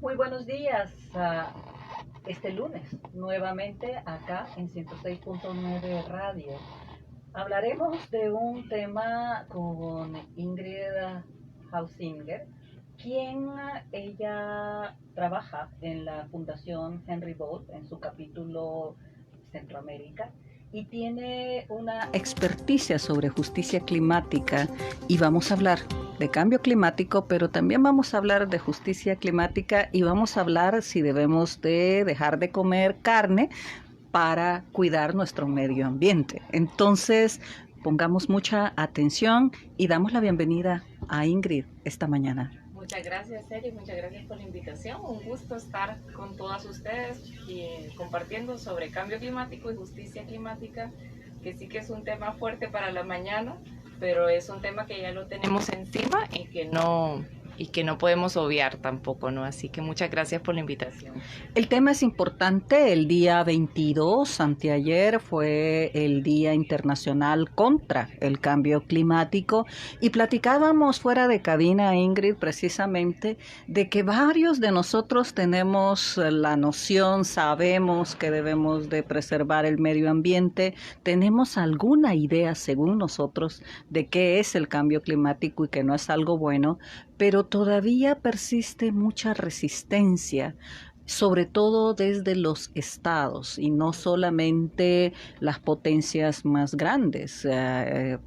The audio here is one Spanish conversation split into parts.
Muy buenos días. Este lunes, nuevamente acá en 106.9 Radio. Hablaremos de un tema con Ingrid Hausinger, quien ella trabaja en la Fundación Henry Bolt en su capítulo Centroamérica y tiene una experticia sobre justicia climática, y vamos a hablar de cambio climático, pero también vamos a hablar de justicia climática y vamos a hablar si debemos de dejar de comer carne para cuidar nuestro medio ambiente. Entonces, pongamos mucha atención y damos la bienvenida a Ingrid esta mañana. Muchas gracias, Eri, muchas gracias por la invitación. Un gusto estar con todas ustedes y compartiendo sobre cambio climático y justicia climática, que sí que es un tema fuerte para la mañana, pero es un tema que ya lo tenemos encima y que no podemos obviar tampoco, ¿no? Así que muchas gracias por la invitación. El tema es importante. El día 22, anteayer, fue el Día Internacional contra el Cambio Climático y platicábamos fuera de cabina, Ingrid, precisamente de que varios de nosotros tenemos la noción, sabemos que debemos de preservar el medio ambiente, tenemos alguna idea, según nosotros, de qué es el cambio climático y que no es algo bueno, pero todavía persiste mucha resistencia, sobre todo desde los estados y no solamente las potencias más grandes.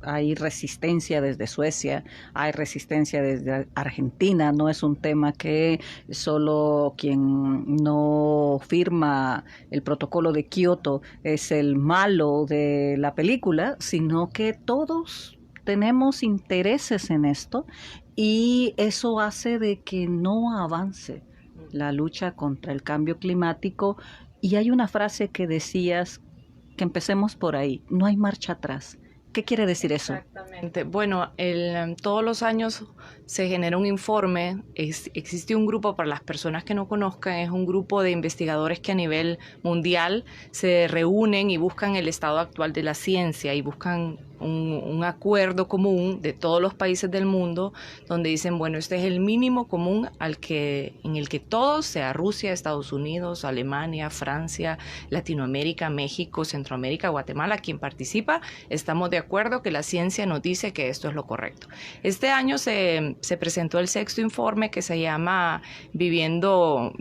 Hay resistencia desde Suecia, hay resistencia desde Argentina. No es un tema que solo quien no firma el protocolo de Kioto es el malo de la película, sino que todos tenemos intereses en esto y eso hace de que no avance la lucha contra el cambio climático. Y hay una frase que decías, que empecemos por ahí: no hay marcha atrás. ¿Qué quiere decir eso? Exactamente. Bueno, todos los años se genera un informe. Existe un grupo, para las personas que no conozcan, es un grupo de investigadores que a nivel mundial se reúnen y buscan el estado actual de la ciencia y buscan un acuerdo común de todos los países del mundo, donde dicen, bueno, este es el mínimo común en el que todos, sea Rusia, Estados Unidos, Alemania, Francia, Latinoamérica, México, Centroamérica, Guatemala, quien participa, estamos de acuerdo que la ciencia nos dice que esto es lo correcto. Este año se presentó el sexto informe, que se llama Viviendo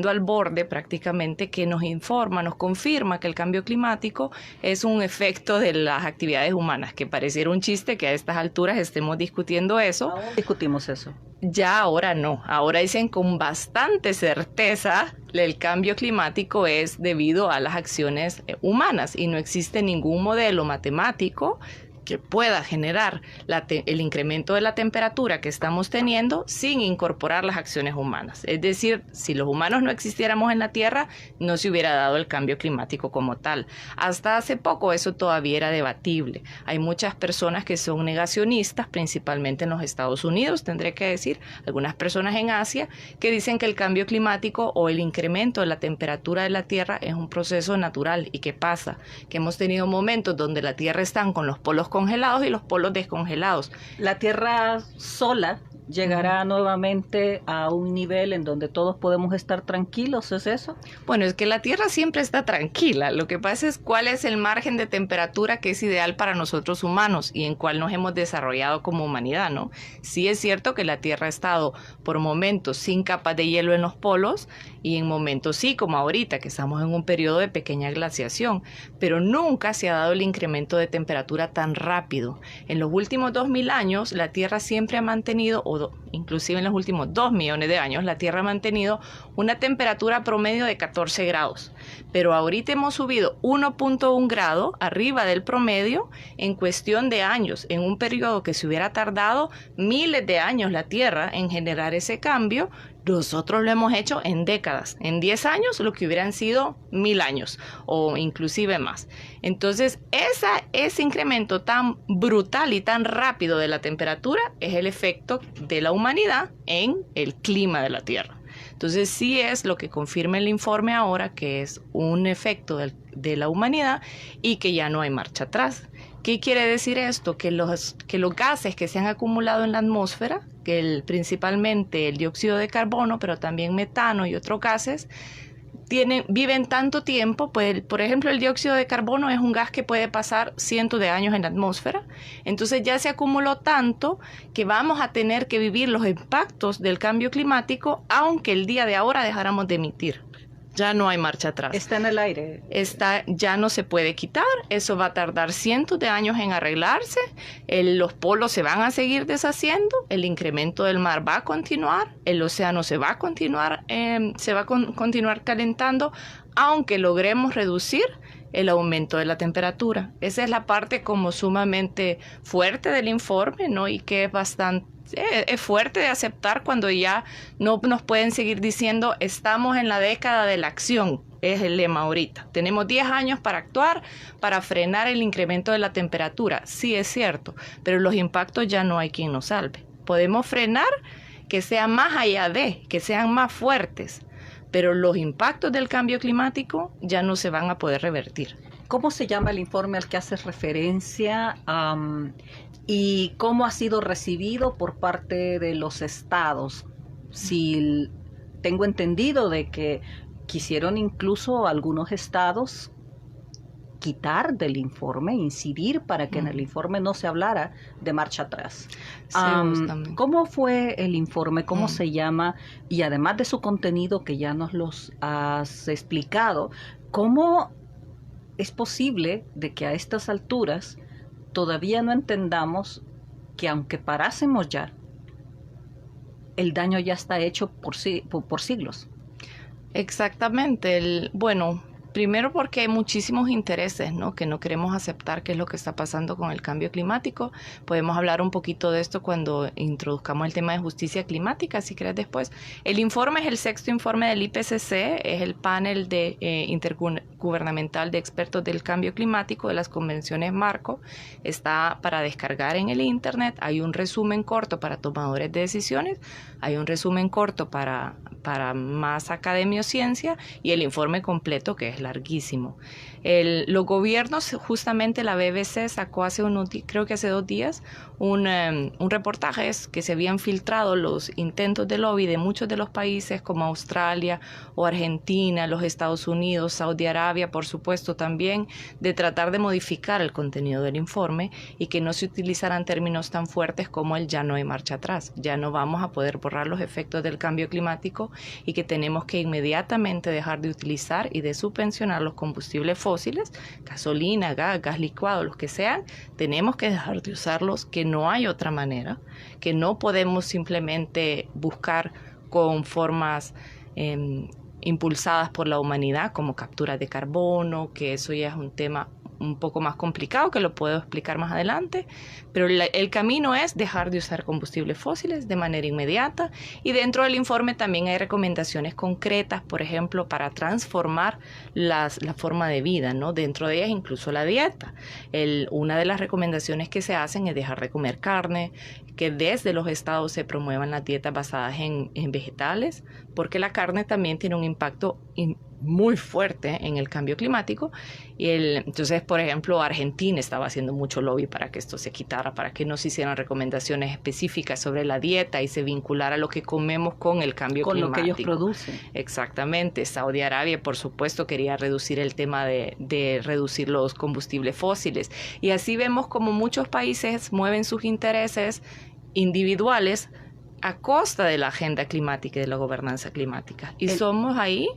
al borde, prácticamente, que nos informa, nos confirma que el cambio climático es un efecto de las actividades humanas, que pareciera un chiste que a estas alturas estemos discutiendo eso. Aún discutimos eso. Ya ahora no, ahora dicen con bastante certeza el cambio climático es debido a las acciones humanas y no existe ningún modelo matemático que pueda generar el incremento de la temperatura que estamos teniendo sin incorporar las acciones humanas. Es decir, si los humanos no existiéramos en la Tierra, no se hubiera dado el cambio climático como tal. Hasta hace poco eso todavía era debatible. Hay muchas personas que son negacionistas, principalmente en los Estados Unidos, tendré que decir, algunas personas en Asia, que dicen que el cambio climático o el incremento de la temperatura de la Tierra es un proceso natural. ¿Y qué pasa? Que hemos tenido momentos donde la Tierra está con los polos congelados y los polos descongelados. La Tierra sola llegará nuevamente a un nivel en donde todos podemos estar tranquilos, ¿es eso? Bueno, es que la Tierra siempre está tranquila. Lo que pasa es cuál es el margen de temperatura que es ideal para nosotros humanos y en cuál nos hemos desarrollado como humanidad, ¿no? Sí es cierto que la Tierra ha estado por momentos sin capas de hielo en los polos y en momentos sí, como ahorita, que estamos en un periodo de pequeña glaciación, pero nunca se ha dado el incremento de temperatura tan rápido. En los últimos 2000 años, la Tierra siempre ha mantenido, inclusive en los últimos 2 millones de años, la Tierra ha mantenido una temperatura promedio de 14 grados. Pero ahorita hemos subido 1.1 grado arriba del promedio en cuestión de años, en un periodo que se hubiera tardado miles de años la Tierra en generar ese cambio. Nosotros lo hemos hecho en décadas, en 10 años lo que hubieran sido 1000 años o inclusive más. Entonces ese incremento tan brutal y tan rápido de la temperatura es el efecto de la humanidad en el clima de la Tierra. Entonces sí es lo que confirma el informe ahora, que es un efecto de la humanidad y que ya no hay marcha atrás. ¿Qué quiere decir esto? Que los gases que se han acumulado en la atmósfera, principalmente el dióxido de carbono, pero también metano y otros gases, viven tanto tiempo. Pues, por ejemplo, el dióxido de carbono es un gas que puede pasar cientos de años en la atmósfera. Entonces ya se acumuló tanto que vamos a tener que vivir los impactos del cambio climático, aunque el día de ahora dejáramos de emitir. Ya no hay marcha atrás. Está en el aire. Ya no se puede quitar. Eso va a tardar cientos de años en arreglarse. Los polos se van a seguir deshaciendo. El incremento del mar va a continuar. El océano se va a continuar, continuar calentando, aunque logremos reducir el aumento de la temperatura. Esa es la parte como sumamente fuerte del informe, ¿no? Y que es fuerte de aceptar cuando ya no nos pueden seguir diciendo estamos en la década de la acción. Es el lema ahorita. Tenemos 10 años para actuar, para frenar el incremento de la temperatura. Sí, es cierto, pero los impactos ya no hay quien nos salve. Podemos frenar que sea más allá que sean más fuertes, pero los impactos del cambio climático ya no se van a poder revertir. ¿Cómo se llama el informe al que haces referencia? ¿Y cómo ha sido recibido por parte de los estados? Si tengo entendido de que quisieron incluso algunos estados quitar del informe, incidir para que en el informe no se hablara de marcha atrás. ¿Cómo fue el informe? ¿Cómo se llama? Y además de su contenido que ya nos los has explicado, ¿cómo es posible de que a estas alturas todavía no entendamos que aunque parásemos ya, el daño ya está hecho por siglos? Exactamente. Primero porque hay muchísimos intereses, ¿no? Que no queremos aceptar qué es lo que está pasando con el cambio climático. Podemos hablar un poquito de esto cuando introduzcamos el tema de justicia climática, si querés después. El informe es el 6º informe del IPCC, es el panel intergubernamental de expertos del cambio climático de las convenciones marco. Está para descargar en el internet. Hay un resumen corto para tomadores de decisiones, hay un resumen corto para más academia o ciencia y el informe completo que es larguísimo. Los gobiernos, justamente la BBC sacó creo que hace 2 días, un reportaje que se habían filtrado los intentos de lobby de muchos de los países como Australia o Argentina, los Estados Unidos, Saudi Arabia, por supuesto también, de tratar de modificar el contenido del informe y que no se utilizaran términos tan fuertes como el ya no hay marcha atrás, ya no vamos a poder borrar los efectos del cambio climático y que tenemos que inmediatamente dejar de utilizar y de subvencionar los combustibles fósiles, gasolina, gas licuado, los que sean, tenemos que dejar de usarlos, que no hay otra manera, que no podemos simplemente buscar con formas impulsadas por la humanidad como captura de carbono, que eso ya es un tema un poco más complicado que lo puedo explicar más adelante, pero el camino es dejar de usar combustibles fósiles de manera inmediata y dentro del informe también hay recomendaciones concretas, por ejemplo, para transformar la forma de vida, ¿no? Dentro de ellas incluso la dieta. Una de las recomendaciones que se hacen es dejar de comer carne, que desde los estados se promuevan las dietas basadas en vegetales, porque la carne también tiene un impacto muy fuerte en el cambio climático entonces, por ejemplo, Argentina estaba haciendo mucho lobby para que esto se quitara, para que no se hicieran recomendaciones específicas sobre la dieta y se vinculara lo que comemos con el cambio climático. Con lo que ellos producen. Exactamente. Saudi Arabia, por supuesto, quería reducir el tema de reducir los combustibles fósiles. Y así vemos como muchos países mueven sus intereses individuales a costa de la agenda climática y de la gobernanza climática. Y somos ahí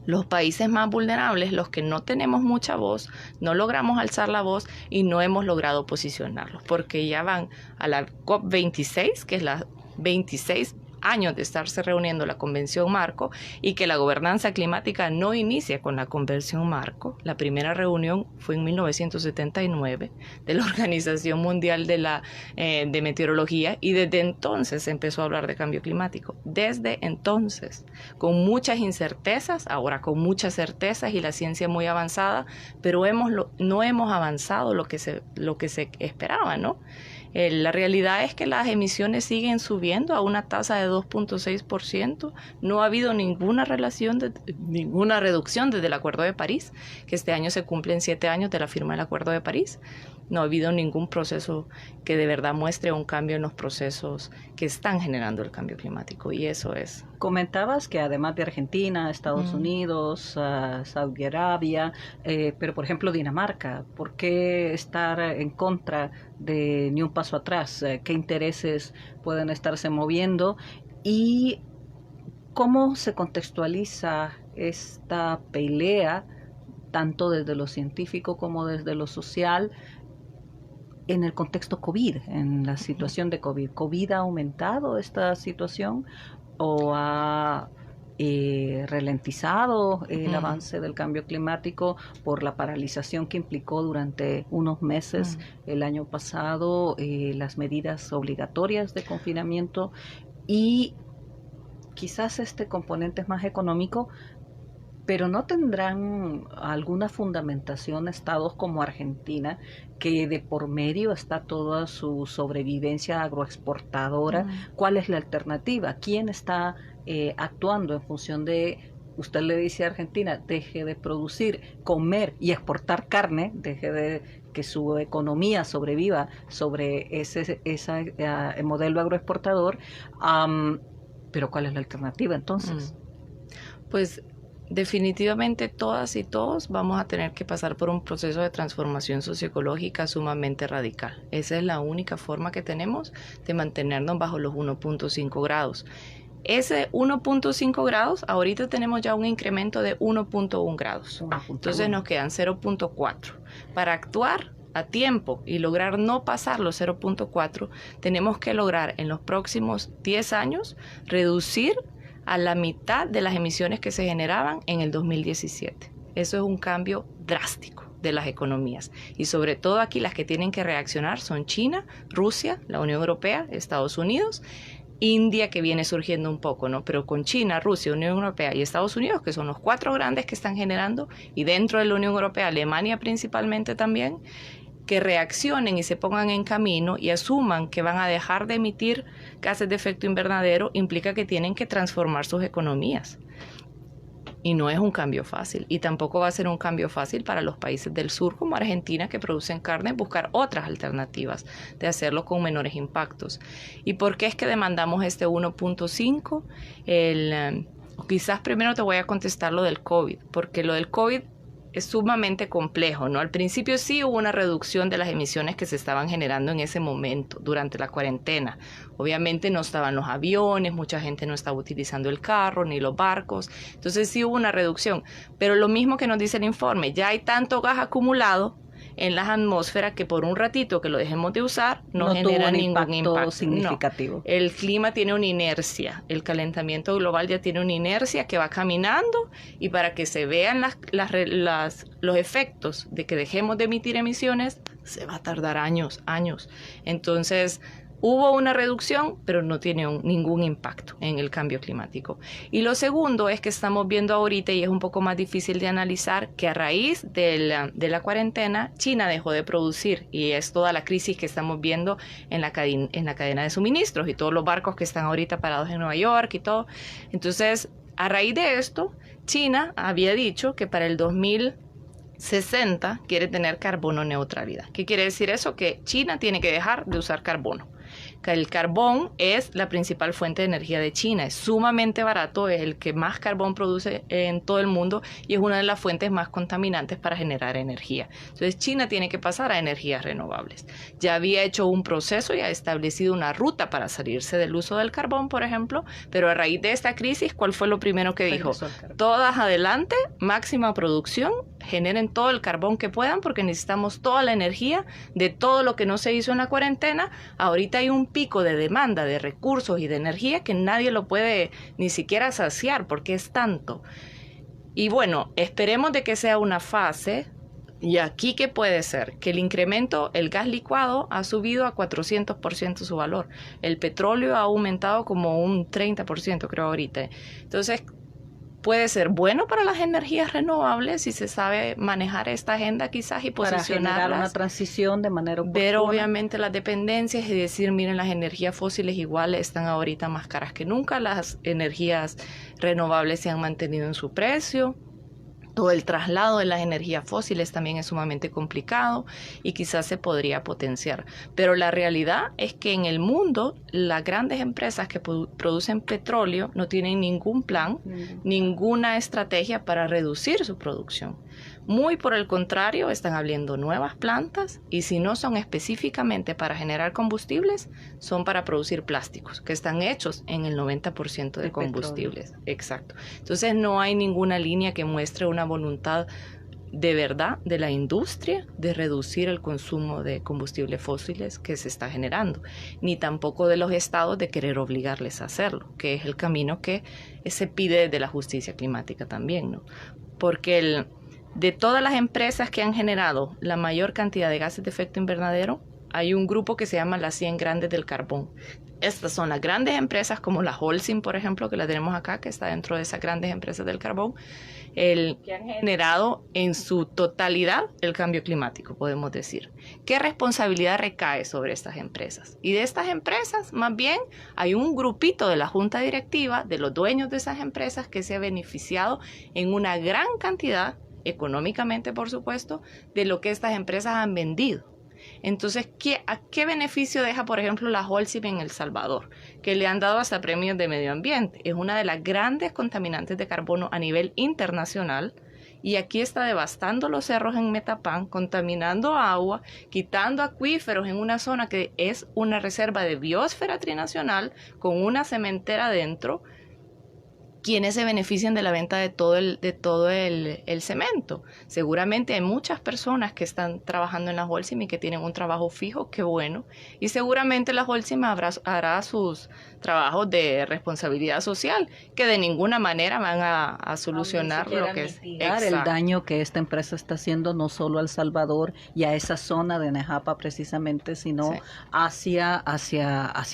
los países más vulnerables, los que no tenemos mucha voz, no logramos alzar la voz y no hemos logrado posicionarlos, porque ya van a la COP26, que es la 26 años de estarse reuniendo la Convención Marco y que la gobernanza climática no inicia con la Convención Marco. La primera reunión fue en 1979 de la Organización Mundial de Meteorología y desde entonces se empezó a hablar de cambio climático. Desde entonces, con muchas incertezas, ahora con muchas certezas y la ciencia muy avanzada, pero no hemos avanzado lo que se esperaba, ¿no? La realidad es que las emisiones siguen subiendo a una tasa de 2.6%. No ha habido ninguna reducción desde el Acuerdo de París, que este año se cumplen 7 años de la firma del Acuerdo de París. no ha habido ningún proceso que de verdad muestre un cambio en los procesos que están generando el cambio climático, y eso es. Comentabas que además de Argentina, Estados Unidos, Saudi Arabia, pero por ejemplo Dinamarca, ¿por qué estar en contra de ni un paso atrás? ¿Qué intereses pueden estarse moviendo? ¿Y cómo se contextualiza esta pelea, tanto desde lo científico como desde lo social, en el contexto COVID, en la situación de COVID? ¿COVID ha aumentado esta situación o ha ralentizado el avance del cambio climático por la paralización que implicó durante unos meses el año pasado las medidas obligatorias de confinamiento? Y quizás este componente es más económico, pero ¿no tendrán alguna fundamentación estados como Argentina, que de por medio está toda su sobrevivencia agroexportadora? ¿Cuál es la alternativa? ¿Quién está actuando en función de, usted le dice a Argentina, deje de producir, comer y exportar carne, deje de que su economía sobreviva sobre ese modelo agroexportador? Pero ¿cuál es la alternativa entonces? Pues definitivamente todas y todos vamos a tener que pasar por un proceso de transformación socioecológica sumamente radical. Esa es la única forma que tenemos de mantenernos bajo los 1.5 grados. Ese 1.5 grados, ahorita tenemos ya un incremento de 1.1 grados. Entonces nos quedan 0.4. Para actuar a tiempo y lograr no pasar los 0.4, tenemos que lograr en los próximos 10 años reducir a la mitad de las emisiones que se generaban en el 2017. Eso es un cambio drástico de las economías. Y sobre todo aquí las que tienen que reaccionar son China, Rusia, la Unión Europea, Estados Unidos, India, que viene surgiendo un poco, ¿no? Pero con China, Rusia, Unión Europea y Estados Unidos, que son los 4 grandes que están generando, y dentro de la Unión Europea, Alemania principalmente también, que reaccionen y se pongan en camino y asuman que van a dejar de emitir gases de efecto invernadero, implica que tienen que transformar sus economías. Y no es un cambio fácil, y tampoco va a ser un cambio fácil para los países del sur como Argentina, que producen carne, buscar otras alternativas de hacerlo con menores impactos. ¿Y por qué es que demandamos este 1.5? Quizás primero te voy a contestar lo del COVID, porque lo del COVID es sumamente complejo, ¿no? Al principio sí hubo una reducción de las emisiones que se estaban generando en ese momento, durante la cuarentena. Obviamente no estaban los aviones, mucha gente no estaba utilizando el carro ni los barcos, entonces sí hubo una reducción. Pero lo mismo que nos dice el informe, ya hay tanto gas acumulado en las atmósferas que por un ratito que lo dejemos de usar no genera ningún impacto significativo. No. El clima tiene una inercia, el calentamiento global ya tiene una inercia que va caminando, y para que se vean los efectos de que dejemos de emitir emisiones se va a tardar años. Entonces hubo una reducción, pero no tiene ningún impacto en el cambio climático. Y lo segundo es que estamos viendo ahorita, y es un poco más difícil de analizar, que a raíz de la cuarentena, China dejó de producir, y es toda la crisis que estamos viendo en la cadena de suministros y todos los barcos que están ahorita parados en Nueva York y todo. Entonces, a raíz de esto, China había dicho que para el 2060 quiere tener carbono neutralidad. ¿Qué quiere decir eso? Que China tiene que dejar de usar carbono. El carbón es la principal fuente de energía de China, es sumamente barato, es el que más carbón produce en todo el mundo y es una de las fuentes más contaminantes para generar energía. Entonces China tiene que pasar a energías renovables. Ya había hecho un proceso y ha establecido una ruta para salirse del uso del carbón, por ejemplo, pero a raíz de esta crisis, ¿cuál fue lo primero que dijo? Todas adelante, máxima producción, generen todo el carbón que puedan porque necesitamos toda la energía de todo lo que no se hizo en la cuarentena. Ahorita hay un pico de demanda de recursos y de energía que nadie lo puede ni siquiera saciar porque es tanto. Y bueno, esperemos de que sea una fase. Y aquí, ¿qué puede ser? Que el incremento, el gas licuado ha subido a 400% su valor. El petróleo ha aumentado como un 30%, creo, ahorita. Entonces, puede ser bueno para las energías renovables si se sabe manejar esta agenda quizás y posicionarlas. Para generar una transición de manera oportuna. Pero obviamente las dependencias y decir, miren, las energías fósiles igual están ahorita más caras que nunca. Las energías renovables se han mantenido en su precio. Todo el traslado de las energías fósiles también es sumamente complicado y quizás se podría potenciar. Pero la realidad es que en el mundo las grandes empresas que producen petróleo no tienen ningún plan, ninguna estrategia para reducir su producción. Muy por el contrario, están abriendo nuevas plantas y si no son específicamente para generar combustibles, son para producir plásticos, que están hechos en el 90% de combustibles. Petróleo. Exacto. Entonces no hay ninguna línea que muestre una voluntad de verdad de la industria de reducir el consumo de combustibles fósiles que se está generando, ni tampoco de los estados de querer obligarles a hacerlo, que es el camino que se pide desde la justicia climática también, ¿no? Porque de todas las empresas que han generado la mayor cantidad de gases de efecto invernadero, hay un grupo que se llama las 100 grandes del carbón. Estas son las grandes empresas como la Holcim, por ejemplo, que la tenemos acá, que está dentro de esas grandes empresas del carbón, que han generado en su totalidad el cambio climático, podemos decir. ¿Qué responsabilidad recae sobre estas empresas? Y de estas empresas, más bien, hay un grupito de la junta directiva, de los dueños de esas empresas, que se ha beneficiado en una gran cantidad, económicamente por supuesto, de lo que estas empresas han vendido. Entonces, ¿a qué beneficio deja, por ejemplo, la Holcim en El Salvador? Que le han dado hasta premios de medio ambiente. Es una de las grandes contaminantes de carbono a nivel internacional y aquí está devastando los cerros en Metapán, contaminando agua, quitando acuíferos en una zona que es una reserva de biosfera trinacional con una cementera dentro. ¿Quiénes se benefician de la venta de todo el cemento? Seguramente hay muchas personas que están trabajando en la Holcim y que tienen un trabajo fijo, qué bueno. Y seguramente la Holcim hará sus trabajos de responsabilidad social, que de ninguna manera van a solucionar lo que es el daño que esta empresa está haciendo no solo a El Salvador y a esa zona de Nejapa precisamente, sino sí, hacia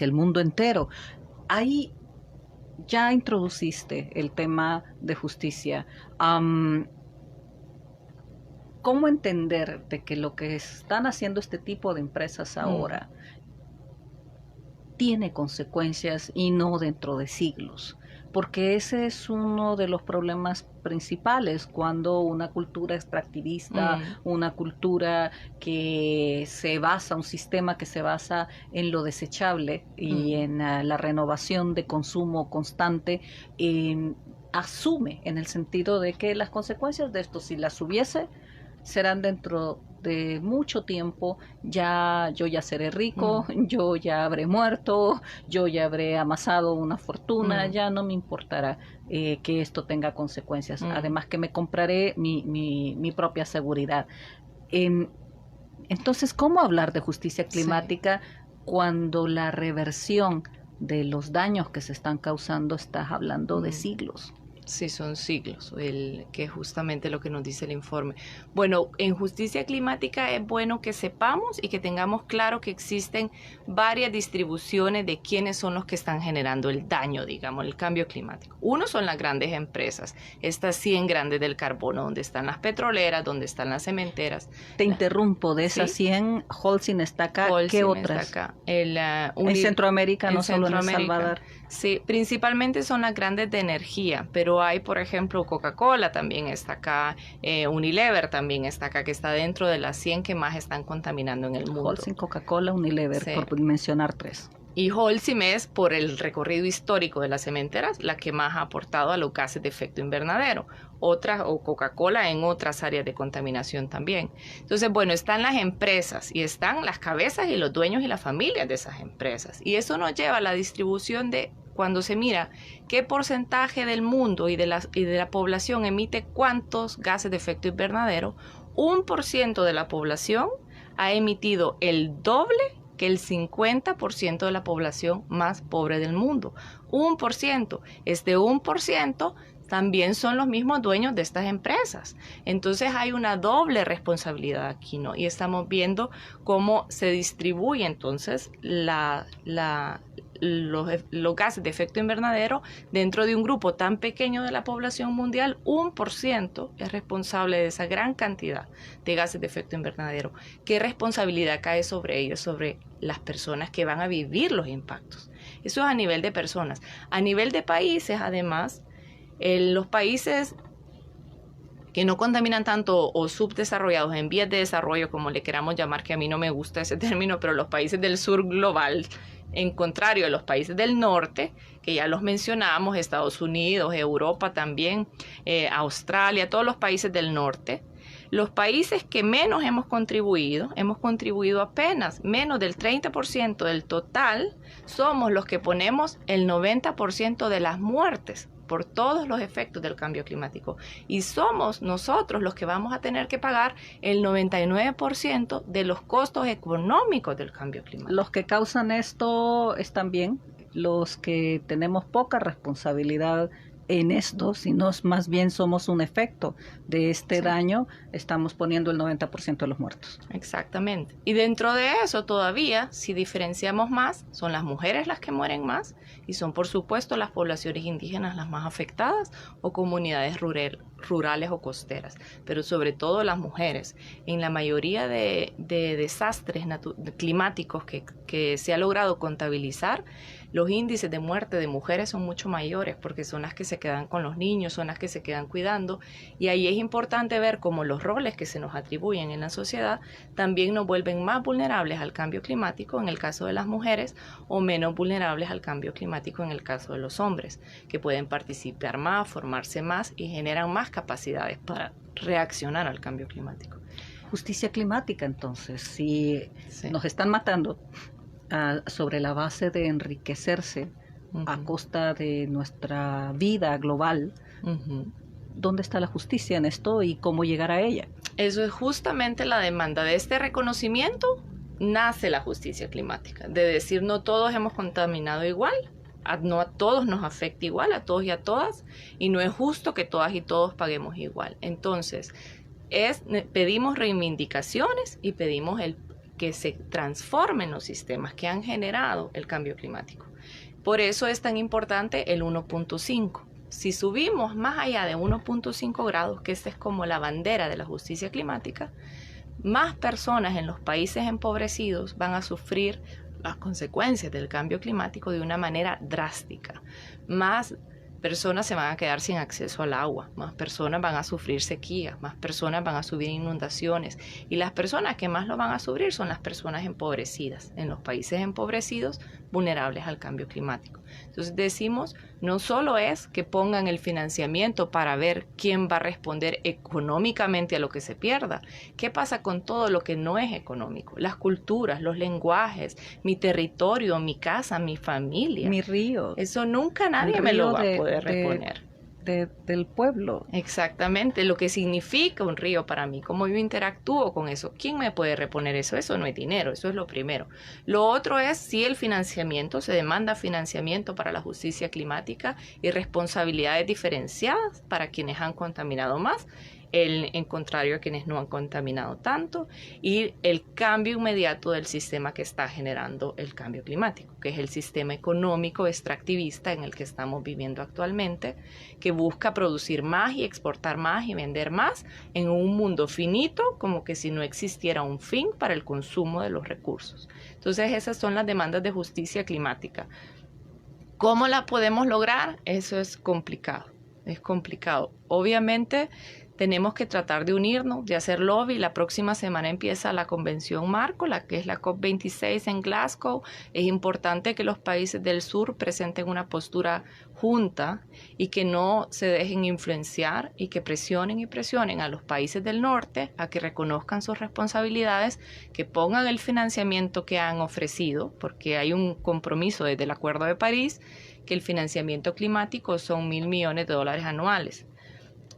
el mundo entero. Ahí ya introduciste el tema de justicia. ¿Cómo entender de que lo que están haciendo este tipo de empresas ahora tiene consecuencias y no dentro de siglos? Porque ese es uno de los problemas principales cuando una cultura extractivista, una cultura que se basa, un sistema que se basa en lo desechable y en la renovación de consumo constante, asume en el sentido de que las consecuencias de esto, si las hubiese, serán dentro de mucho tiempo. Yo ya seré rico, yo ya habré muerto, yo ya habré amasado una fortuna, ya no me importará que esto tenga consecuencias. Además que me compraré mi propia seguridad. Entonces, ¿cómo hablar de justicia climática cuando la reversión de los daños que se están causando estás hablando de siglos? Sí, son siglos, que es justamente lo que nos dice el informe. Bueno, en justicia climática es bueno que sepamos y que tengamos claro que existen varias distribuciones de quiénes son los que están generando el daño, digamos, el cambio climático. Uno son las grandes empresas, estas 100 grandes del carbono, donde están las petroleras, donde están las cementeras. Te interrumpo, de esas 100, Holcim está acá, ¿qué otras? Está acá. En Centroamérica, no solo en El Salvador. Sí, principalmente son las grandes de energía, pero hay, por ejemplo, Coca-Cola también está acá, Unilever también está acá, que está dentro de las 100 que más están contaminando en el mundo. Holcim, Coca-Cola, Unilever, por mencionar 3. Y Holcim es, por el recorrido histórico de las cementeras, la que más ha aportado a los gases de efecto invernadero. Otras, o Coca-Cola en otras áreas de contaminación también. Entonces, bueno, están las empresas y están las cabezas y los dueños y las familias de esas empresas. Y eso nos lleva a la distribución de, cuando se mira qué porcentaje del mundo y de la población emite cuántos gases de efecto invernadero, 1% de la población ha emitido el doble que el 50% de la población más pobre del mundo. 1%. Este 1% también son los mismos dueños de estas empresas. Entonces hay una doble responsabilidad aquí, ¿no? Y estamos viendo cómo se distribuye entonces los gases de efecto invernadero dentro de un grupo tan pequeño de la población mundial. 1% es responsable de esa gran cantidad de gases de efecto invernadero. ¿Qué responsabilidad cae sobre ellos, sobre las personas que van a vivir los impactos? Eso es a nivel de personas. A nivel de países, además, los países que no contaminan tanto o subdesarrollados, en vías de desarrollo, como le queramos llamar, que a mí no me gusta ese término, pero los países del sur global, en contrario a los países del norte, que ya los mencionamos, Estados Unidos, Europa también, Australia, todos los países del norte, los países que menos hemos contribuido apenas menos del 30% del total, somos los que ponemos el 90% de las muertes por todos los efectos del cambio climático. Y somos nosotros los que vamos a tener que pagar el 99% de los costos económicos del cambio climático. Los que causan esto están bien, los que tenemos poca responsabilidad en esto, sino más bien somos un efecto de este daño, estamos poniendo el 90% de los muertos. Exactamente. Y dentro de eso todavía, si diferenciamos más, son las mujeres las que mueren más y son por supuesto las poblaciones indígenas las más afectadas o comunidades rurales o costeras, pero sobre todo las mujeres. En la mayoría de desastres climáticos que se ha logrado contabilizar, los índices de muerte de mujeres son mucho mayores porque son las que se quedan con los niños, son las que se quedan cuidando, y ahí es importante ver cómo los roles que se nos atribuyen en la sociedad también nos vuelven más vulnerables al cambio climático en el caso de las mujeres o menos vulnerables al cambio climático en el caso de los hombres, que pueden participar más, formarse más y generan más capacidades para reaccionar al cambio climático. Justicia climática, entonces, si nos están matando sobre la base de enriquecerse a costa de nuestra vida global, ¿dónde está la justicia en esto y cómo llegar a ella? Eso es justamente la demanda de este reconocimiento. Nace la justicia climática, de decir no todos hemos contaminado igual, no a todos nos afecta igual, a todos y a todas, y no es justo que todas y todos paguemos igual. Entonces, pedimos reivindicaciones y pedimos que se transformen los sistemas que han generado el cambio climático. Por eso es tan importante el 1.5. Si subimos más allá de 1.5 grados, que esta es como la bandera de la justicia climática, más personas en los países empobrecidos van a sufrir las consecuencias del cambio climático de una manera drástica. Más personas se van a quedar sin acceso al agua, más personas van a sufrir sequía, más personas van a sufrir inundaciones, y las personas que más lo van a sufrir son las personas empobrecidas, en los países empobrecidos vulnerables al cambio climático. Entonces decimos, no solo es que pongan el financiamiento para ver quién va a responder económicamente a lo que se pierda. ¿Qué pasa con todo lo que no es económico? Las culturas, los lenguajes, mi territorio, mi casa, mi familia. Mi río. Eso nunca nadie me lo va a poder reponer. Del pueblo. Exactamente, lo que significa un río para mí, cómo yo interactúo con eso. ¿Quién me puede reponer eso? Eso no es dinero, eso es lo primero. Lo otro es si el financiamiento, se demanda financiamiento para la justicia climática y responsabilidades diferenciadas para quienes han contaminado más, en contrario a quienes no han contaminado tanto, y el cambio inmediato del sistema que está generando el cambio climático, que es el sistema económico extractivista en el que estamos viviendo actualmente, que busca producir más y exportar más y vender más en un mundo finito, como que si no existiera un fin para el consumo de los recursos. Entonces esas son las demandas de justicia climática. ¿Cómo la podemos lograr? Eso es complicado, Obviamente tenemos que tratar de unirnos, de hacer lobby. La próxima semana empieza la convención marco, la que es la COP26 en Glasgow. Es importante que los países del sur presenten una postura junta y que no se dejen influenciar y que presionen y presionen a los países del norte a que reconozcan sus responsabilidades, que pongan el financiamiento que han ofrecido, porque hay un compromiso desde el Acuerdo de París que el financiamiento climático son $1.000 millones anuales.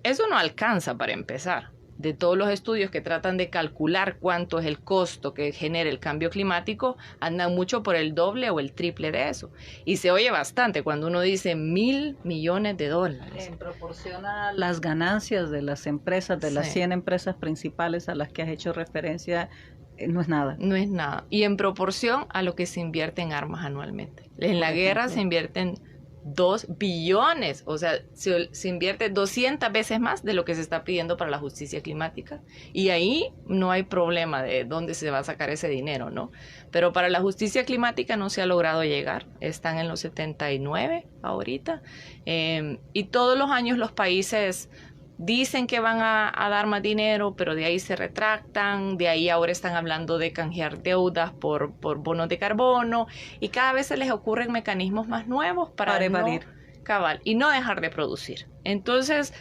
Eso no alcanza para empezar. De todos los estudios que tratan de calcular cuánto es el costo que genera el cambio climático, andan mucho por el doble o el triple de eso. Y se oye bastante cuando uno dice $1.000 millones. En proporción a las ganancias de las empresas, de las 100 empresas principales a las que has hecho referencia, no es nada. No es nada. Y en proporción a lo que se invierte en armas anualmente. En la guerra se invierten 2 billones, o sea, se invierte 200 veces más de lo que se está pidiendo para la justicia climática, y ahí no hay problema de dónde se va a sacar ese dinero, ¿no? Pero para la justicia climática no se ha logrado llegar, están en los 79 ahorita, y todos los años los países dicen que van a dar más dinero, pero de ahí se retractan, de ahí ahora están hablando de canjear deudas por bonos de carbono, y cada vez se les ocurren mecanismos más nuevos para evadir. Cabal, y no dejar de producir. Entonces,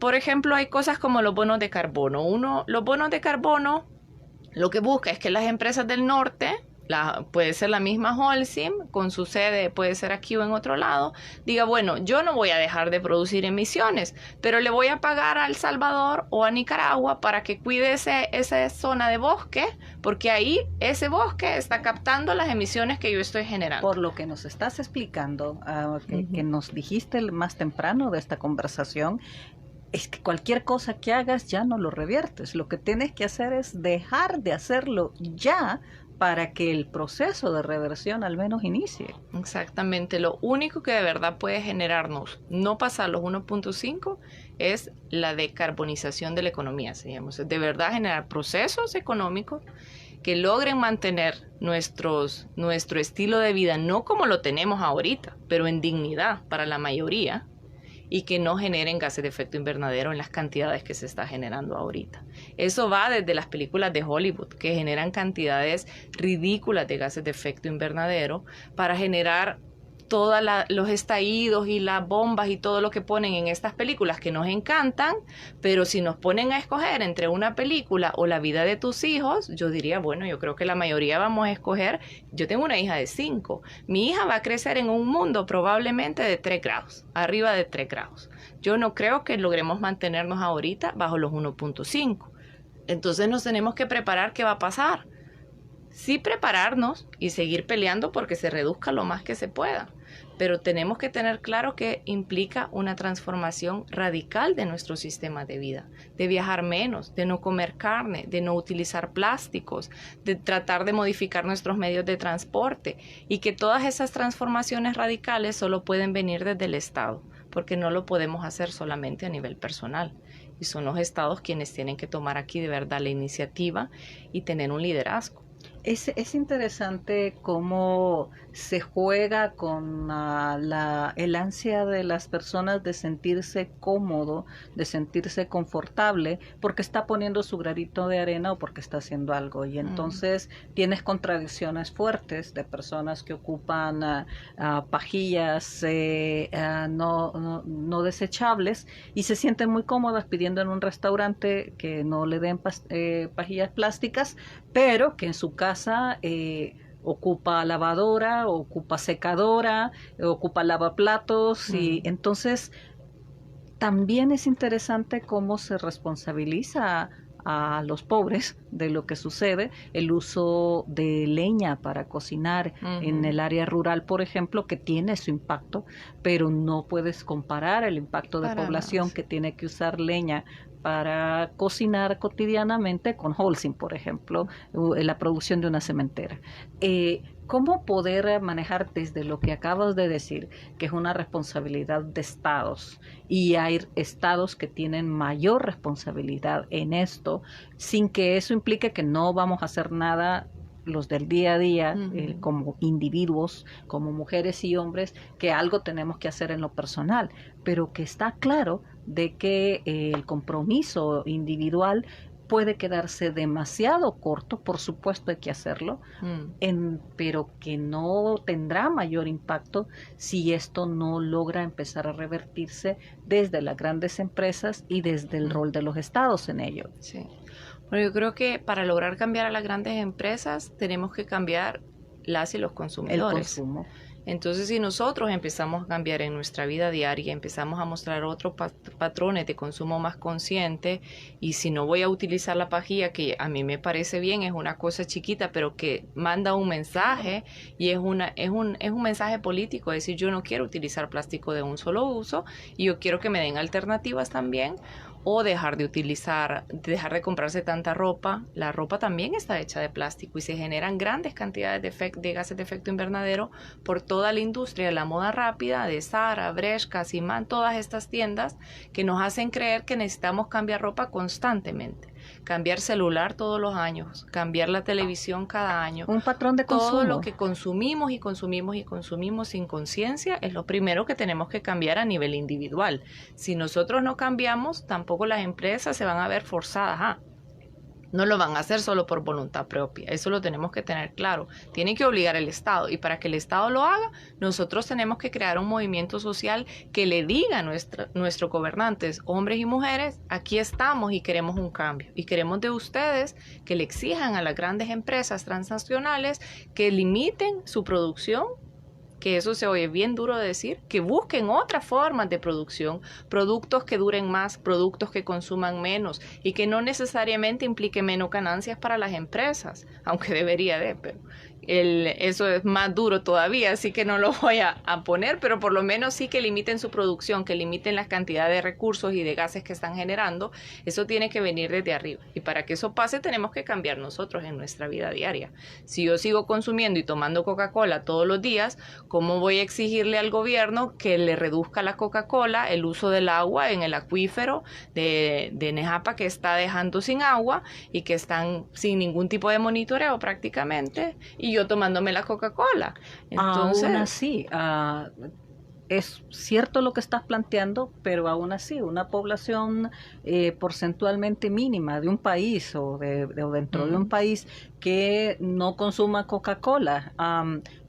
por ejemplo, hay cosas como los bonos de carbono. Los bonos de carbono lo que busca es que las empresas del norte, puede ser la misma Holcim, con su sede puede ser aquí o en otro lado, diga, bueno, yo no voy a dejar de producir emisiones, pero le voy a pagar a El Salvador o a Nicaragua para que cuide esa zona de bosque, porque ahí ese bosque está captando las emisiones que yo estoy generando. Por lo que nos estás explicando, que nos dijiste más temprano de esta conversación, es que cualquier cosa que hagas ya no lo reviertes. Lo que tienes que hacer es dejar de hacerlo ya para que el proceso de reversión al menos inicie. Exactamente. Lo único que de verdad puede generarnos no pasar los 1.5 es la decarbonización de la economía. Digamos. De verdad generar procesos económicos que logren mantener nuestro estilo de vida, no como lo tenemos ahorita, pero en dignidad para la mayoría, y que no generen gases de efecto invernadero en las cantidades que se está generando ahorita. Eso va desde las películas de Hollywood, que generan cantidades ridículas de gases de efecto invernadero para generar todos los estallidos y las bombas y todo lo que ponen en estas películas que nos encantan, pero si nos ponen a escoger entre una película o la vida de tus hijos, yo diría, bueno, yo creo que la mayoría vamos a escoger. Yo tengo una hija de 5, mi hija va a crecer en un mundo probablemente de 3 grados, arriba de 3 grados. Yo no creo que logremos mantenernos ahorita bajo los 1.5. Entonces nos tenemos que preparar. ¿Qué va a pasar? Sí, prepararnos y seguir peleando porque se reduzca lo más que se pueda. Pero tenemos que tener claro que implica una transformación radical de nuestro sistema de vida, de viajar menos, de no comer carne, de no utilizar plásticos, de tratar de modificar nuestros medios de transporte, y que todas esas transformaciones radicales solo pueden venir desde el Estado, porque no lo podemos hacer solamente a nivel personal. Y son los estados quienes tienen que tomar aquí de verdad la iniciativa y tener un liderazgo. Es interesante cómo se juega con el ansia de las personas de sentirse cómodo, de sentirse confortable, porque está poniendo su granito de arena o porque está haciendo algo. Y entonces tienes contradicciones fuertes de personas que ocupan pajillas no desechables y se sienten muy cómodas pidiendo en un restaurante que no le den pajillas plásticas, pero que en su casa ocupa lavadora, ocupa secadora, ocupa lavaplatos, y entonces también es interesante cómo se responsabiliza a los pobres de lo que sucede, el uso de leña para cocinar en el área rural, por ejemplo, que tiene su impacto, pero no puedes comparar el impacto de población que tiene que usar leña para cocinar cotidianamente con Holcim, por ejemplo, la producción de una cementera. ¿Cómo poder manejar desde lo que acabas de decir, que es una responsabilidad de estados, y hay estados que tienen mayor responsabilidad en esto, sin que eso implique que no vamos a hacer nada los del día a día, como individuos, como mujeres y hombres, que algo tenemos que hacer en lo personal, pero que está claro de que el compromiso individual puede quedarse demasiado corto, por supuesto hay que hacerlo, pero que no tendrá mayor impacto si esto no logra empezar a revertirse desde las grandes empresas y desde el rol de los estados en ello. Sí. Bueno, yo creo que para lograr cambiar a las grandes empresas tenemos que cambiar las y los consumidores. El consumo. Entonces, si nosotros empezamos a cambiar en nuestra vida diaria, empezamos a mostrar otros patrones de consumo más consciente, y si no voy a utilizar la pajilla, que a mí me parece bien, es una cosa chiquita, pero que manda un mensaje, y es un mensaje político, es decir, yo no quiero utilizar plástico de un solo uso, y yo quiero que me den alternativas también, o dejar de comprarse tanta ropa. La ropa también está hecha de plástico y se generan grandes cantidades de gases de efecto invernadero por toda la industria de la moda rápida, de Zara, Bershka, Simán, todas estas tiendas que nos hacen creer que necesitamos cambiar ropa constantemente. cambiar celular todos los años, cambiar la televisión cada año. Un patrón de consumo. Todo lo que consumimos y consumimos y consumimos sin conciencia es lo primero que tenemos que cambiar a nivel individual. Si nosotros no cambiamos, tampoco las empresas se van a ver forzadas a. No lo van a hacer solo por voluntad propia, eso lo tenemos que tener claro. Tiene que obligar el Estado, y para que el Estado lo haga, nosotros tenemos que crear un movimiento social que le diga a nuestros gobernantes, hombres y mujeres, aquí estamos y queremos un cambio. Y queremos de ustedes que le exijan a las grandes empresas transnacionales que limiten su producción, que eso se oye bien duro de decir, que busquen otras formas de producción, productos que duren más, productos que consuman menos y que no necesariamente implique menos ganancias para las empresas, aunque debería de, pero eso es más duro todavía, así que no lo voy a poner, pero por lo menos sí que limiten su producción, que limiten la cantidad de recursos y de gases que están generando. Eso tiene que venir desde arriba, y para que eso pase tenemos que cambiar nosotros en nuestra vida diaria. Si yo sigo consumiendo y tomando Coca-Cola todos los días, ¿cómo voy a exigirle al gobierno que le reduzca la Coca-Cola, el uso del agua en el acuífero de Nejapa, que está dejando sin agua y que están sin ningún tipo de monitoreo prácticamente, y yo tomándome la Coca-Cola? Entonces, aún así, es cierto lo que estás planteando, pero aún así, una población porcentualmente mínima de un país o dentro de un país que no consuma Coca-Cola,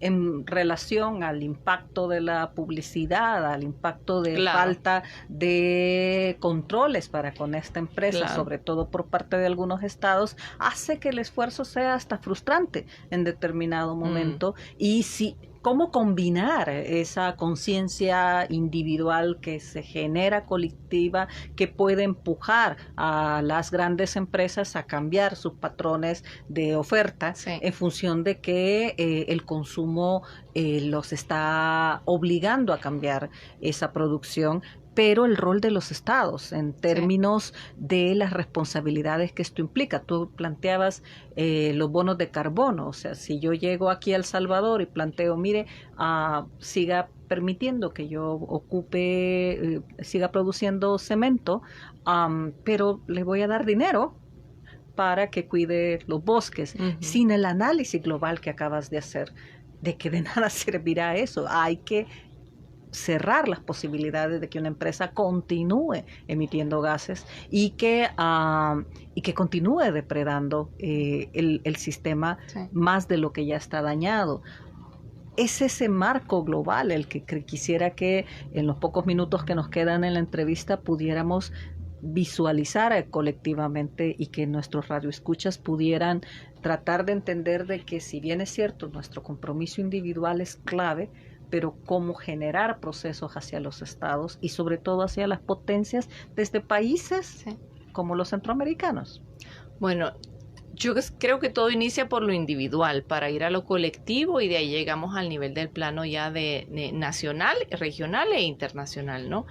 en relación al impacto de la publicidad, al impacto de falta de controles para con esta empresa, sobre todo por parte de algunos estados, hace que el esfuerzo sea hasta frustrante en determinado momento. Y si ¿cómo combinar esa conciencia individual que se genera colectiva, que puede empujar a las grandes empresas a cambiar sus patrones de oferta en función de que el consumo los está obligando a cambiar esa producción? Pero el rol de los estados en términos de las responsabilidades que esto implica. Tú planteabas los bonos de carbono, o sea, si yo llego aquí a El Salvador y planteo, mire, siga permitiendo que yo siga produciendo cemento, pero le voy a dar dinero para que cuide los bosques, sin el análisis global que acabas de hacer, de que de nada servirá eso. Hay que cerrar las posibilidades de que una empresa continúe emitiendo gases y que continúe depredando el sistema más de lo que ya está dañado. Es ese marco global el que quisiera que en los pocos minutos que nos quedan en la entrevista pudiéramos visualizar colectivamente, y que nuestros radioescuchas pudieran tratar de entender de que, si bien es cierto, nuestro compromiso individual es clave, pero cómo generar procesos hacia los estados y sobre todo hacia las potencias desde países como los centroamericanos. Bueno, yo creo que todo inicia por lo individual para ir a lo colectivo, y de ahí llegamos al nivel del plano ya de nacional, regional e internacional, ¿no?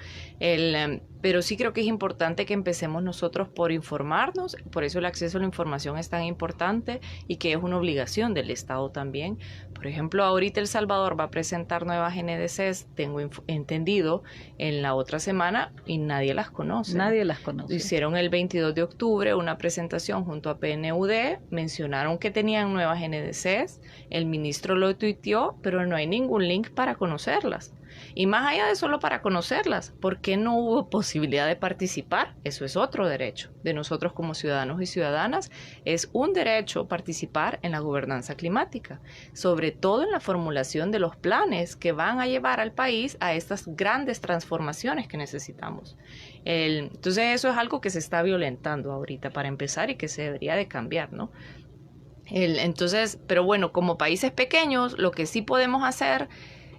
Pero sí creo que es importante que empecemos nosotros por informarnos, por eso el acceso a la información es tan importante y que es una obligación del Estado también. Por ejemplo, ahorita El Salvador va a presentar nuevas NDCs, tengo entendido, en la otra semana, y nadie las conoce. Nadie las conoce. Hicieron el 22 de octubre una presentación junto a PNUD, mencionaron que tenían nuevas NDCs, el ministro lo tuiteó, pero no hay ningún link para conocerlas. Y más allá de solo para conocerlas, ¿por qué no hubo posibilidad de participar? Eso es otro derecho de nosotros como ciudadanos y ciudadanas. Es un derecho participar en la gobernanza climática, sobre todo en la formulación de los planes que van a llevar al país a estas grandes transformaciones que necesitamos. Entonces eso es algo que se está violentando ahorita para empezar y que se debería de cambiar, ¿no? Entonces, pero bueno, como países pequeños, lo que sí podemos hacer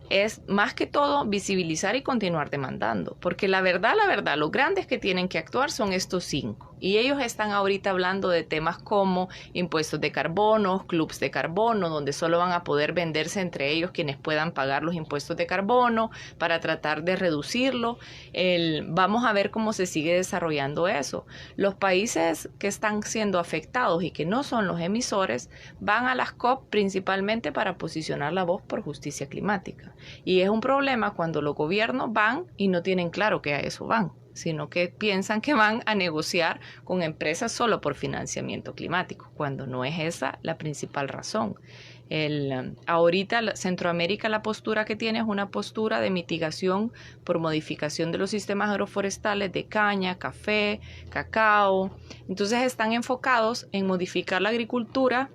es más que todo visibilizar y continuar demandando, porque la verdad, los grandes que tienen que actuar son estos 5, y ellos están ahorita hablando de temas como impuestos de carbono, clubs de carbono, donde solo van a poder venderse entre ellos quienes puedan pagar los impuestos de carbono para tratar de reducirlo. Vamos a ver cómo se sigue desarrollando eso. Los países que están siendo afectados y que no son los emisores van a las COP principalmente para posicionar la voz por justicia climática. Y es un problema cuando los gobiernos van y no tienen claro que a eso van. sino que piensan que van a negociar con empresas solo por financiamiento climático, cuando no es esa la principal razón. Ahorita Centroamérica, la postura que tiene es una postura de mitigación por modificación de los sistemas agroforestales de caña, café, cacao. Entonces están enfocados en modificar la agricultura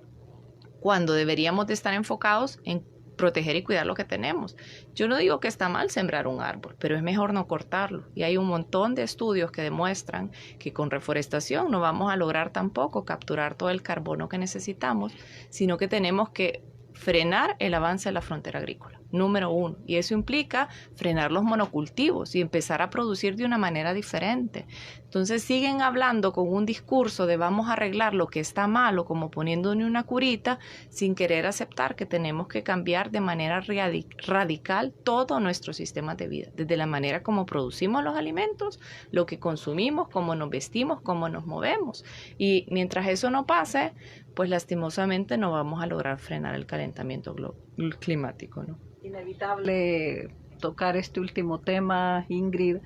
cuando deberíamos de estar enfocados en proteger y cuidar lo que tenemos. Yo no digo que está mal sembrar un árbol, pero es mejor no cortarlo. Y hay un montón de estudios que demuestran que con reforestación no vamos a lograr tampoco capturar todo el carbono que necesitamos, sino que tenemos que frenar el avance de la frontera agrícola, número 1. Y eso implica frenar los monocultivos y empezar a producir de una manera diferente. Entonces siguen hablando con un discurso de vamos a arreglar lo que está malo, como poniéndole una curita, sin querer aceptar que tenemos que cambiar de manera radical todo nuestro sistema de vida, desde la manera como producimos los alimentos, lo que consumimos, cómo nos vestimos, cómo nos movemos. Y mientras eso no pase, pues lastimosamente no vamos a lograr frenar el calentamiento climático, ¿no? Inevitable tocar este último tema, Ingrid,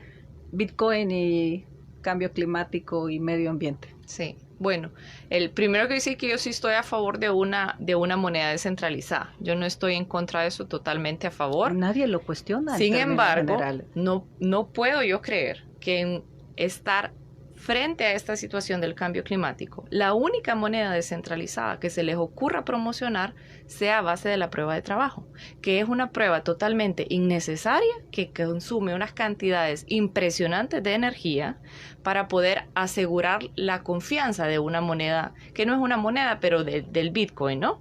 Bitcoin y cambio climático y medio ambiente. Sí, bueno, el primero que decir que yo sí estoy a favor de una moneda descentralizada. Yo no estoy en contra de eso, totalmente a favor. Nadie lo cuestiona. Sin embargo, no puedo yo creer que en estar frente a esta situación del cambio climático, la única moneda descentralizada que se les ocurra promocionar sea a base de la prueba de trabajo, que es una prueba totalmente innecesaria, que consume unas cantidades impresionantes de energía para poder asegurar la confianza de una moneda, que no es una moneda, pero del Bitcoin, ¿no?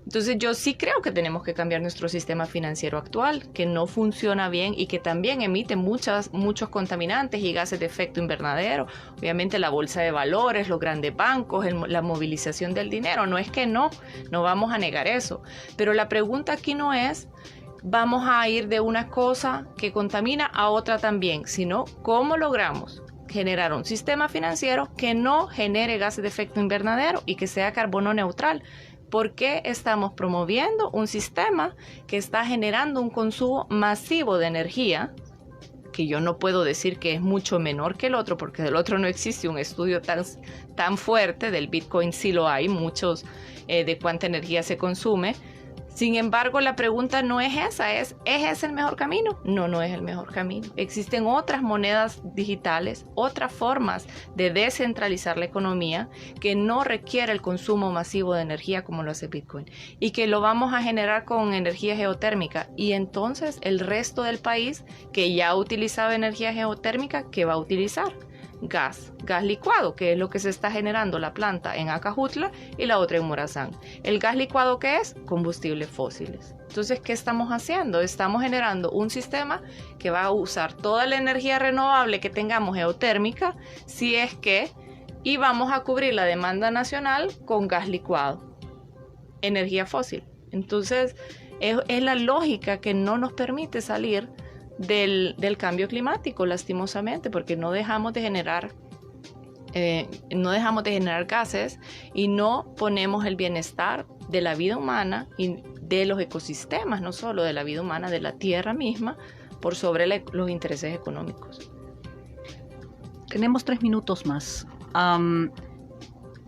Entonces yo sí creo que tenemos que cambiar nuestro sistema financiero actual, que no funciona bien y que también emite muchos contaminantes y gases de efecto invernadero. Obviamente la bolsa de valores, los grandes bancos, la movilización del dinero. No es que no vamos a negar eso. Pero la pregunta aquí no es vamos a ir de una cosa que contamina a otra también, sino cómo logramos generar un sistema financiero que no genere gases de efecto invernadero y que sea carbono neutral. ¿Por qué estamos promoviendo un sistema que está generando un consumo masivo de energía? Que yo no puedo decir que es mucho menor que el otro, porque del otro no existe un estudio tan fuerte. Del Bitcoin sí lo hay, muchos de cuánta energía se consume. Sin embargo, la pregunta no es esa, ¿es ese el mejor camino? No es el mejor camino. Existen otras monedas digitales, otras formas de descentralizar la economía que no requiere el consumo masivo de energía como lo hace Bitcoin y que lo vamos a generar con energía geotérmica. Y entonces el resto del país que ya utilizaba energía geotérmica, ¿qué va a utilizar? Gas licuado, que es lo que se está generando la planta en Acajutla y la otra en Morazán. ¿El gas licuado qué es? Combustibles fósiles. Entonces, ¿qué estamos haciendo? Estamos generando un sistema que va a usar toda la energía renovable que tengamos geotérmica, y vamos a cubrir la demanda nacional con gas licuado, energía fósil. Entonces, es la lógica que no nos permite salir del cambio climático, lastimosamente, porque no dejamos de generar gases y no ponemos el bienestar de la vida humana y de los ecosistemas, no solo de la vida humana, de la tierra misma, por sobre los intereses económicos. Tenemos 3 minutos más.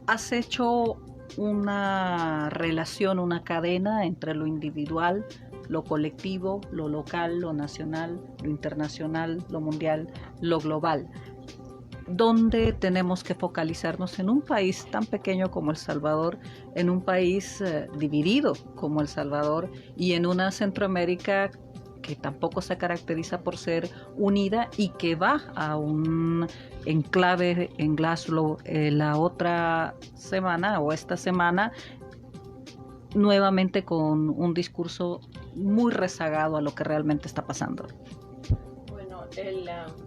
¿Has hecho una relación, una cadena entre lo individual, lo colectivo, lo local, lo nacional, lo internacional, lo mundial, lo global? ¿Dónde tenemos que focalizarnos en un país tan pequeño como El Salvador, en un país dividido como El Salvador y en una Centroamérica que tampoco se caracteriza por ser unida y que va a un enclave en Glasgow la otra semana o esta semana, nuevamente con un discurso muy rezagado a lo que realmente está pasando? Bueno,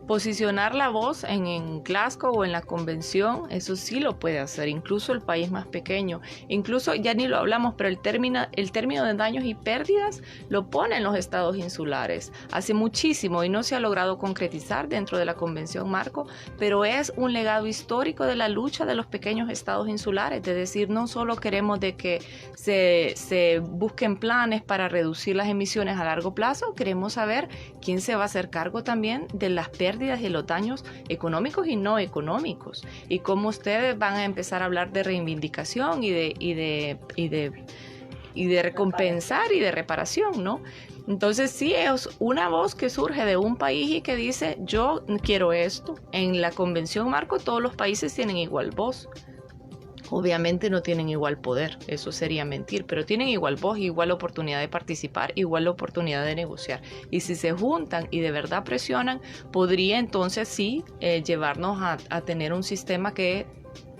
posicionar la voz en Glasgow o en la convención, eso sí lo puede hacer, incluso el país más pequeño. Incluso, ya ni lo hablamos, pero el término de daños y pérdidas lo ponen los estados insulares. Hace muchísimo y no se ha logrado concretizar dentro de la convención marco, pero es un legado histórico de la lucha de los pequeños estados insulares. Es decir, no solo queremos de que se busquen planes para reducir las emisiones a largo plazo, queremos saber quién se va a hacer cargo también también de las pérdidas y los daños económicos y no económicos, y cómo ustedes van a empezar a hablar de reivindicación y de recompensar y de reparación, ¿no? Entonces sí es una voz que surge de un país y que dice yo quiero esto. En la Convención Marco todos los países tienen igual voz. Obviamente no tienen igual poder, eso sería mentir, pero tienen igual voz, igual oportunidad de participar, igual oportunidad de negociar. Y si se juntan y de verdad presionan, podría entonces sí llevarnos a tener un sistema que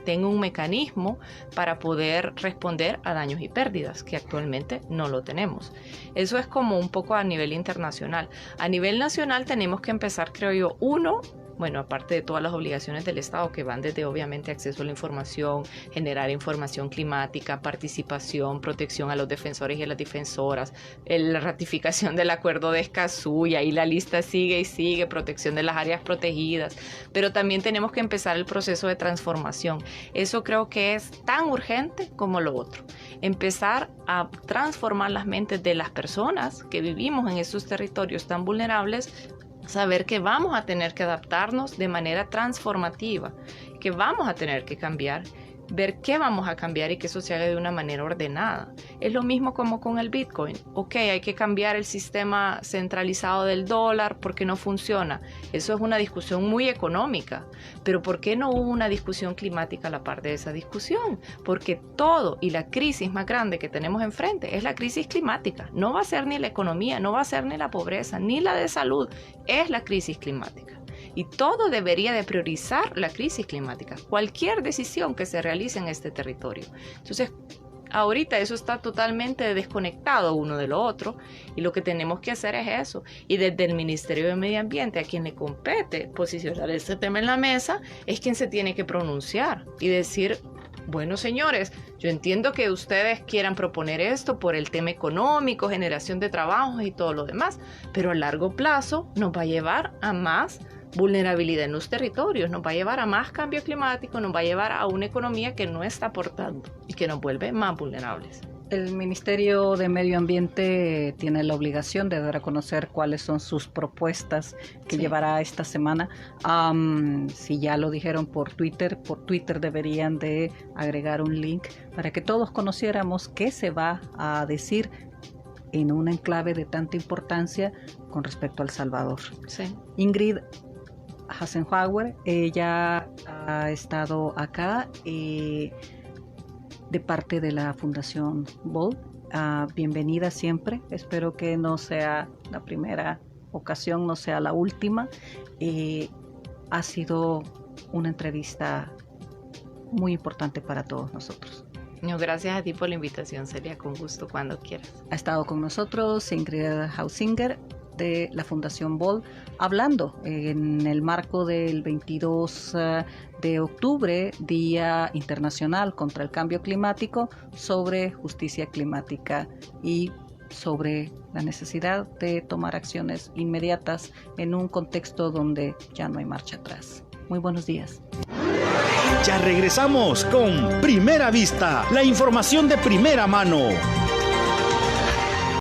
tenga un mecanismo para poder responder a daños y pérdidas, que actualmente no lo tenemos. Eso es como un poco a nivel internacional. A nivel nacional tenemos que empezar, creo yo, bueno, aparte de todas las obligaciones del Estado que van desde obviamente acceso a la información, generar información climática, participación, protección a los defensores y a las defensoras, la ratificación del acuerdo de Escazú, y ahí la lista sigue y sigue, protección de las áreas protegidas, pero también tenemos que empezar el proceso de transformación. Eso creo que es tan urgente como lo otro. Empezar a transformar las mentes de las personas que vivimos en esos territorios tan vulnerables, saber que vamos a tener que adaptarnos de manera transformativa, que vamos a tener que cambiar, ver qué vamos a cambiar y que eso se haga de una manera ordenada. Es lo mismo como con el Bitcoin. Ok, hay que cambiar el sistema centralizado del dólar porque no funciona. Eso es una discusión muy económica. Pero ¿por qué no hubo una discusión climática a la par de esa discusión? Porque todo y la crisis más grande que tenemos enfrente es la crisis climática. No va a ser ni la economía, no va a ser ni la pobreza, ni la de salud. Es la crisis climática. Y todo debería de priorizar la crisis climática, cualquier decisión que se realice en este territorio. Entonces, ahorita eso está totalmente desconectado uno de lo otro, y lo que tenemos que hacer es eso. Y desde el Ministerio de Medio Ambiente, a quien le compete posicionar este tema en la mesa, es quien se tiene que pronunciar y decir: bueno, señores, yo entiendo que ustedes quieran proponer esto por el tema económico, generación de trabajos y todo lo demás, pero a largo plazo nos va a llevar a más vulnerabilidad en los territorios, nos va a llevar a más cambio climático, nos va a llevar a una economía que no está aportando y que nos vuelve más vulnerables. El Ministerio de Medio Ambiente tiene la obligación de dar a conocer cuáles son sus propuestas que llevará esta semana. Si ya lo dijeron por Twitter deberían de agregar un link para que todos conociéramos qué se va a decir en un enclave de tanta importancia con respecto a El Salvador. Sí. Ingrid Hasenhauer, ella ha estado acá de parte de la Fundación Bold. Bienvenida siempre. Espero que no sea la primera ocasión, no sea la última. Ha sido una entrevista muy importante para todos nosotros. No, gracias a ti por la invitación, Celia, con gusto cuando quieras. Ha estado con nosotros Ingrid Hausinger de la Fundación Bold, hablando en el marco del 22 de octubre, Día Internacional contra el Cambio Climático, sobre justicia climática y sobre la necesidad de tomar acciones inmediatas en un contexto donde ya no hay marcha atrás. Muy buenos días. Ya regresamos con Primera Vista, la información de primera mano.